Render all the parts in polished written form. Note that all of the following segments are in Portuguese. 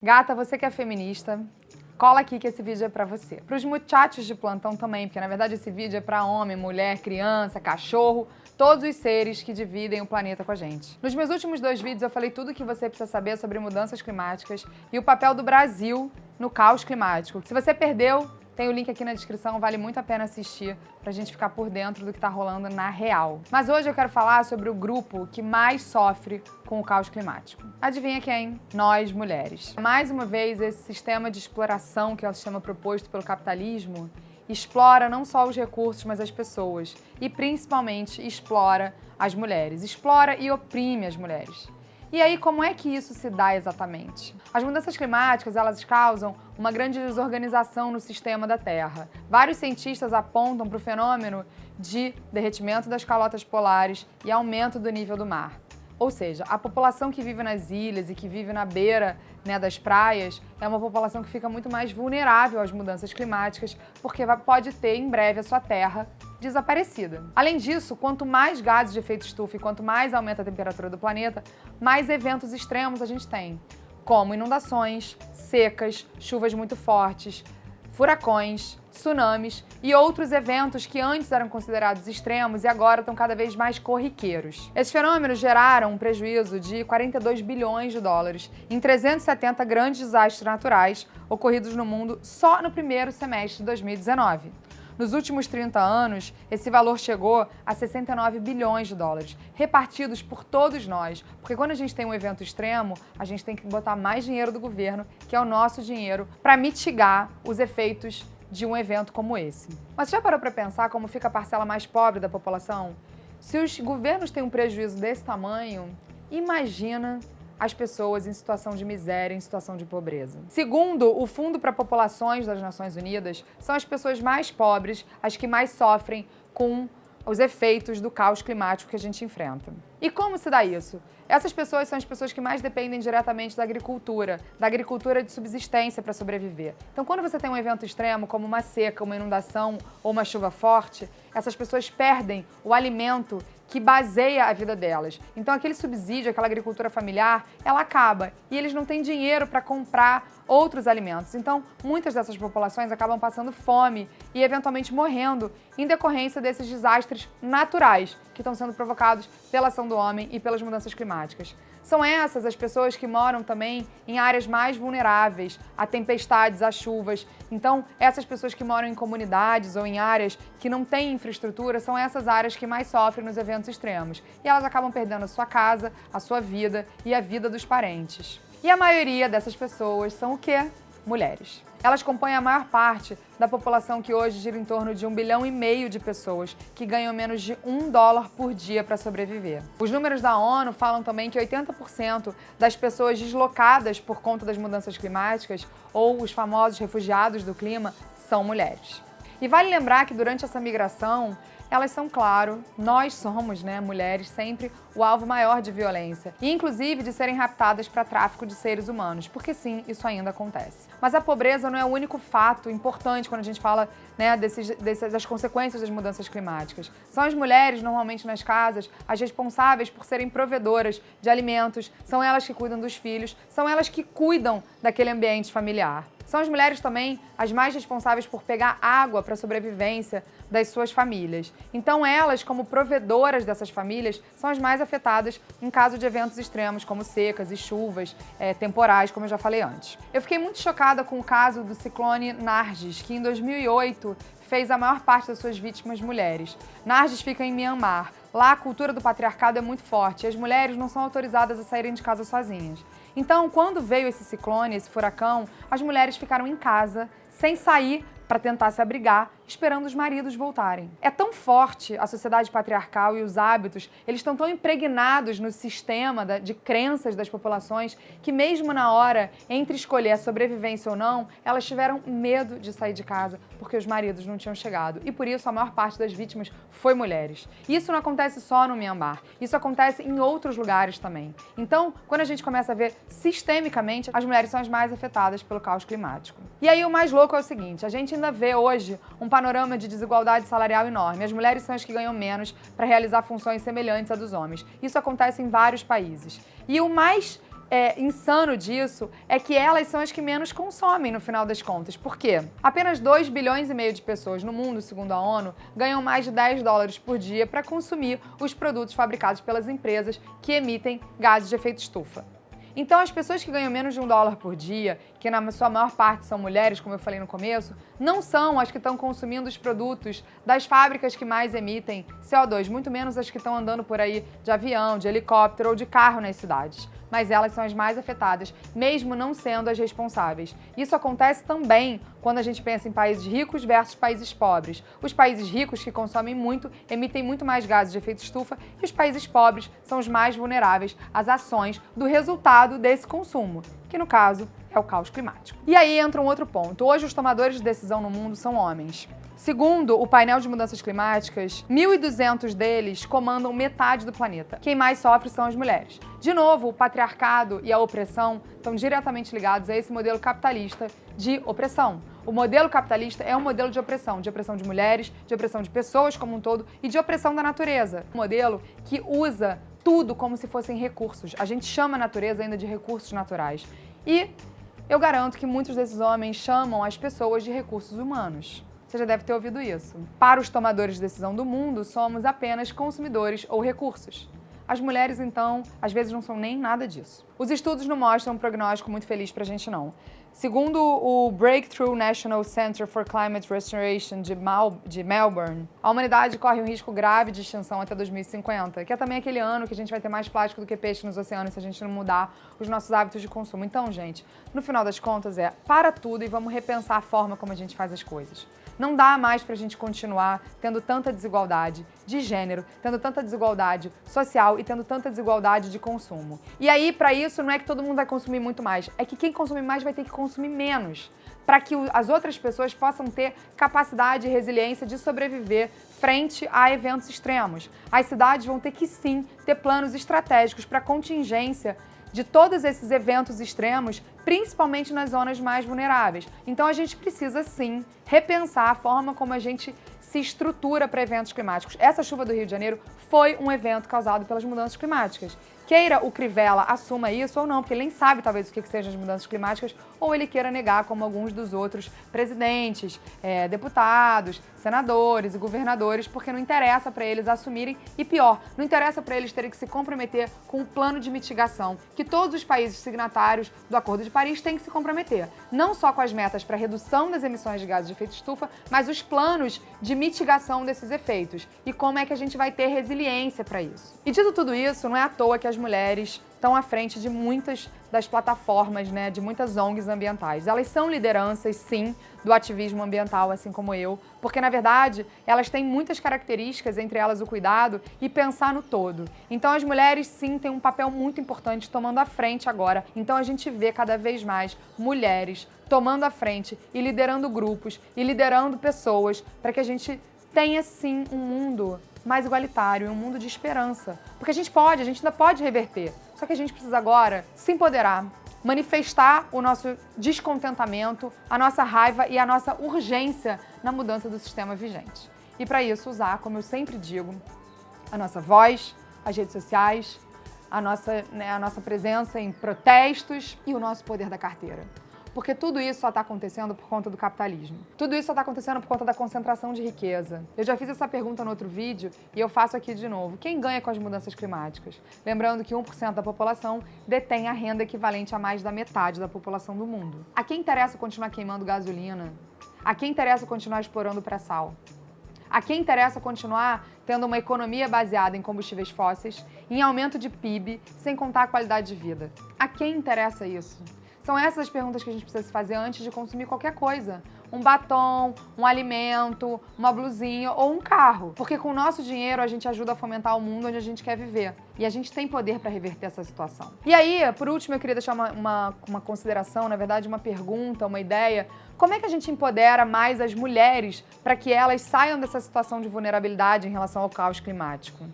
Gata, você que é feminista, cola aqui que esse vídeo é pra você. Pros muchachos de plantão também, porque na verdade esse vídeo é pra homem, mulher, criança, cachorro, todos os seres que dividem o planeta com a gente. Nos meus últimos 2 vídeos eu falei tudo o que você precisa saber sobre mudanças climáticas e o papel do Brasil no caos climático. Se você perdeu, tem o link aqui na descrição, vale muito a pena assistir pra gente ficar por dentro do que tá rolando na real. Mas hoje eu quero falar sobre o grupo que mais sofre com o caos climático. Adivinha quem? Nós, mulheres. Mais uma vez, esse sistema de exploração, que é o sistema proposto pelo capitalismo, explora não só os recursos, mas as pessoas. E principalmente explora as mulheres. Explora e oprime as mulheres. E aí, como é que isso se dá exatamente? As mudanças climáticas, elas causam uma grande desorganização no sistema da Terra. Vários cientistas apontam para o fenômeno de derretimento das calotas polares e aumento do nível do mar. Ou seja, a população que vive nas ilhas e que vive na beira, das praias é uma população que fica muito mais vulnerável às mudanças climáticas, porque pode ter em breve a sua terra desaparecida. Além disso, quanto mais gases de efeito estufa e quanto mais aumenta a temperatura do planeta, mais eventos extremos a gente tem, como inundações, secas, chuvas muito fortes, furacões, tsunamis e outros eventos que antes eram considerados extremos e agora estão cada vez mais corriqueiros. Esses fenômenos geraram um prejuízo de 42 bilhões de dólares em 370 grandes desastres naturais ocorridos no mundo só no primeiro semestre de 2019. Nos últimos 30 anos, esse valor chegou a 69 bilhões de dólares, repartidos por todos nós, porque quando a gente tem um evento extremo, a gente tem que botar mais dinheiro do governo, que é o nosso dinheiro, para mitigar os efeitos de um evento como esse. Mas você já parou para pensar como fica a parcela mais pobre da população? Se os governos têm um prejuízo desse tamanho, imagina as pessoas em situação de miséria, em situação de pobreza. Segundo o Fundo para Populações das Nações Unidas, são as pessoas mais pobres as que mais sofrem com os efeitos do caos climático que a gente enfrenta. E como se dá isso? Essas pessoas são as pessoas que mais dependem diretamente da agricultura de subsistência para sobreviver. Então, quando você tem um evento extremo, como uma seca, uma inundação ou uma chuva forte, essas pessoas perdem o alimento que baseia a vida delas. Então, aquele subsídio, aquela agricultura familiar, ela acaba e eles não têm dinheiro para comprar outros alimentos. Então, muitas dessas populações acabam passando fome e, eventualmente, morrendo em decorrência desses desastres naturais que estão sendo provocados pela ação do homem e pelas mudanças climáticas. São essas as pessoas que moram também em áreas mais vulneráveis a tempestades, a chuvas. Então, essas pessoas que moram em comunidades ou em áreas que não têm infraestrutura, são essas áreas que mais sofrem nos eventos extremos. E elas acabam perdendo a sua casa, a sua vida e a vida dos parentes. E a maioria dessas pessoas são o quê? Mulheres. Elas compõem a maior parte da população que hoje gira em torno de 1,5 bilhão de pessoas que ganham menos de $1 por dia para sobreviver. Os números da ONU falam também que 80% das pessoas deslocadas por conta das mudanças climáticas ou os famosos refugiados do clima são mulheres. E vale lembrar que durante essa migração, elas são, claro, nós somos, mulheres, sempre o alvo maior de violência. E, inclusive, de serem raptadas para tráfico de seres humanos, porque sim, isso ainda acontece. Mas a pobreza não é o único fato importante quando a gente fala das consequências das mudanças climáticas. São as mulheres, normalmente nas casas, as responsáveis por serem provedoras de alimentos, são elas que cuidam dos filhos, são elas que cuidam daquele ambiente familiar. São as mulheres também as mais responsáveis por pegar água para a sobrevivência das suas famílias. Então elas, como provedoras dessas famílias, são as mais afetadas em caso de eventos extremos, como secas e chuvas temporais, como eu já falei antes. Eu fiquei muito chocada com o caso do ciclone Nargis, que em 2008 fez a maior parte das suas vítimas mulheres. Nargis fica em Myanmar. Lá a cultura do patriarcado é muito forte e as mulheres não são autorizadas a saírem de casa sozinhas. Então, quando veio esse ciclone, esse furacão, as mulheres ficaram em casa, sem sair para tentar se abrigar, esperando os maridos voltarem. É tão forte a sociedade patriarcal e os hábitos, eles estão tão impregnados no sistema de crenças das populações, que mesmo na hora entre escolher a sobrevivência ou não, elas tiveram medo de sair de casa, porque os maridos não tinham chegado. E por isso a maior parte das vítimas foi mulheres. E isso não acontece só no Myanmar, isso acontece em outros lugares também. Então, quando a gente começa a ver sistemicamente, as mulheres são as mais afetadas pelo caos climático. E aí o mais louco é o seguinte, a gente ainda vê hoje um panorama de desigualdade salarial enorme. As mulheres são as que ganham menos para realizar funções semelhantes à dos homens. Isso acontece em vários países. E o mais insano disso é que elas são as que menos consomem no final das contas. Por quê? Apenas 2,5 bilhões de pessoas no mundo, segundo a ONU, ganham mais de $10 por dia para consumir os produtos fabricados pelas empresas que emitem gases de efeito estufa. Então, as pessoas que ganham menos de $1 por dia, que na sua maior parte são mulheres, como eu falei no começo, não são as que estão consumindo os produtos das fábricas que mais emitem CO2, muito menos as que estão andando por aí de avião, de helicóptero ou de carro nas cidades. Mas elas são as mais afetadas, mesmo não sendo as responsáveis. Isso acontece também quando a gente pensa em países ricos versus países pobres. Os países ricos, que consomem muito, emitem muito mais gases de efeito estufa, e os países pobres são os mais vulneráveis às ações do resultado desse consumo, que no caso é o caos climático. E aí entra um outro ponto. Hoje os tomadores de decisão no mundo são homens. Segundo o painel de mudanças climáticas, 1.200 deles comandam metade do planeta. Quem mais sofre são as mulheres. De novo, o patriarcado e a opressão estão diretamente ligados a esse modelo capitalista de opressão. O modelo capitalista é um modelo de opressão de mulheres, de opressão de pessoas como um todo e de opressão da natureza. Um modelo que usa tudo como se fossem recursos. A gente chama a natureza ainda de recursos naturais. E eu garanto que muitos desses homens chamam as pessoas de recursos humanos. Você já deve ter ouvido isso. Para os tomadores de decisão do mundo, somos apenas consumidores ou recursos. As mulheres, então, às vezes não são nem nada disso. Os estudos não mostram um prognóstico muito feliz pra gente, não. Segundo o Breakthrough National Center for Climate Restoration de Melbourne, a humanidade corre um risco grave de extinção até 2050, que é também aquele ano que a gente vai ter mais plástico do que peixe nos oceanos se a gente não mudar os nossos hábitos de consumo. Então, gente, no final das contas para tudo e vamos repensar a forma como a gente faz as coisas. Não dá mais pra gente continuar tendo tanta desigualdade de gênero, tendo tanta desigualdade social e tendo tanta desigualdade de consumo. E aí, pra isso, não é que todo mundo vai consumir muito mais, é que quem consumir mais vai ter que consumir menos, para que as outras pessoas possam ter capacidade e resiliência de sobreviver frente a eventos extremos. As cidades vão ter que, sim, ter planos estratégicos para contingência de todos esses eventos extremos, principalmente nas zonas mais vulneráveis. Então a gente precisa, sim, repensar a forma como a gente se estrutura para eventos climáticos. Essa chuva do Rio de Janeiro foi um evento causado pelas mudanças climáticas. Queira o Crivella assuma isso ou não, porque ele nem sabe talvez o que sejam as mudanças climáticas, ou ele queira negar, como alguns dos outros presidentes, deputados, senadores e governadores, porque não interessa para eles assumirem, e pior, não interessa para eles terem que se comprometer com o plano de mitigação, que todos os países signatários do Acordo de Paris têm que se comprometer, não só com as metas para redução das emissões de gases de efeito estufa, mas os planos de mitigação desses efeitos, e como é que a gente vai ter resiliência para isso. E dito tudo isso, não é à toa que as mulheres estão à frente de muitas das plataformas, de muitas ONGs ambientais. Elas são lideranças, sim, do ativismo ambiental, assim como eu, porque, na verdade, elas têm muitas características, entre elas o cuidado e pensar no todo. Então, as mulheres, sim, têm um papel muito importante tomando a frente agora. Então, a gente vê cada vez mais mulheres tomando a frente e liderando grupos e liderando pessoas para que a gente tenha, sim, um mundo mais igualitário, um mundo de esperança. Porque a gente ainda pode reverter. Só que a gente precisa agora se empoderar, manifestar o nosso descontentamento, a nossa raiva e a nossa urgência na mudança do sistema vigente. E para isso usar, como eu sempre digo, a nossa voz, as redes sociais, a nossa presença em protestos e o nosso poder da carteira. Porque tudo isso só está acontecendo por conta do capitalismo. Tudo isso só está acontecendo por conta da concentração de riqueza. Eu já fiz essa pergunta no outro vídeo e eu faço aqui de novo. Quem ganha com as mudanças climáticas? Lembrando que 1% da população detém a renda equivalente a mais da metade da população do mundo. A quem interessa continuar queimando gasolina? A quem interessa continuar explorando pré-sal? A quem interessa continuar tendo uma economia baseada em combustíveis fósseis, em aumento de PIB, sem contar a qualidade de vida? A quem interessa isso? São essas as perguntas que a gente precisa se fazer antes de consumir qualquer coisa. Um batom, um alimento, uma blusinha ou um carro. Porque com o nosso dinheiro a gente ajuda a fomentar o mundo onde a gente quer viver. E a gente tem poder para reverter essa situação. E aí, por último, eu queria deixar uma consideração, na verdade, uma pergunta, uma ideia. Como é que a gente empodera mais as mulheres para que elas saiam dessa situação de vulnerabilidade em relação ao caos climático?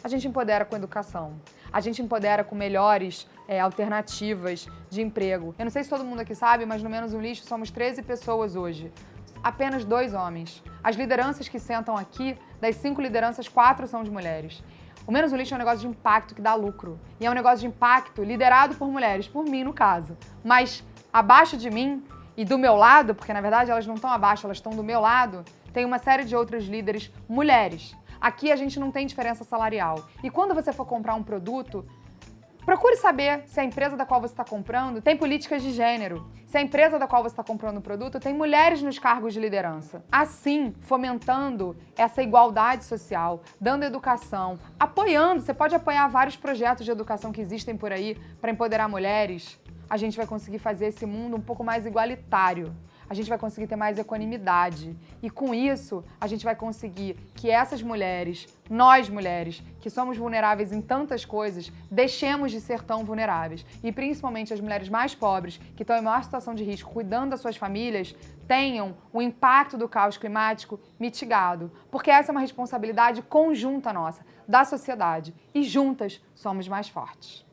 A gente empodera com educação. A gente empodera com melhores alternativas de emprego. Eu não sei se todo mundo aqui sabe, mas no Menos um Lixo somos 13 pessoas hoje. Apenas 2 homens. As lideranças que sentam aqui, das 5 lideranças, 4 são de mulheres. O Menos um Lixo é um negócio de impacto que dá lucro. E é um negócio de impacto liderado por mulheres, por mim no caso. Mas abaixo de mim e do meu lado, porque na verdade elas não estão abaixo, elas estão do meu lado, tem uma série de outros líderes mulheres. Aqui a gente não tem diferença salarial. E quando você for comprar um produto, procure saber se a empresa da qual você está comprando tem políticas de gênero, se a empresa da qual você está comprando o produto tem mulheres nos cargos de liderança. Assim, fomentando essa igualdade social, dando educação, apoiando, você pode apoiar vários projetos de educação que existem por aí para empoderar mulheres, a gente vai conseguir fazer esse mundo um pouco mais igualitário. A gente vai conseguir ter mais equanimidade. E com isso, a gente vai conseguir que essas mulheres, nós mulheres, que somos vulneráveis em tantas coisas, deixemos de ser tão vulneráveis. E principalmente as mulheres mais pobres, que estão em maior situação de risco, cuidando das suas famílias, tenham o impacto do caos climático mitigado. Porque essa é uma responsabilidade conjunta nossa, da sociedade. E juntas somos mais fortes.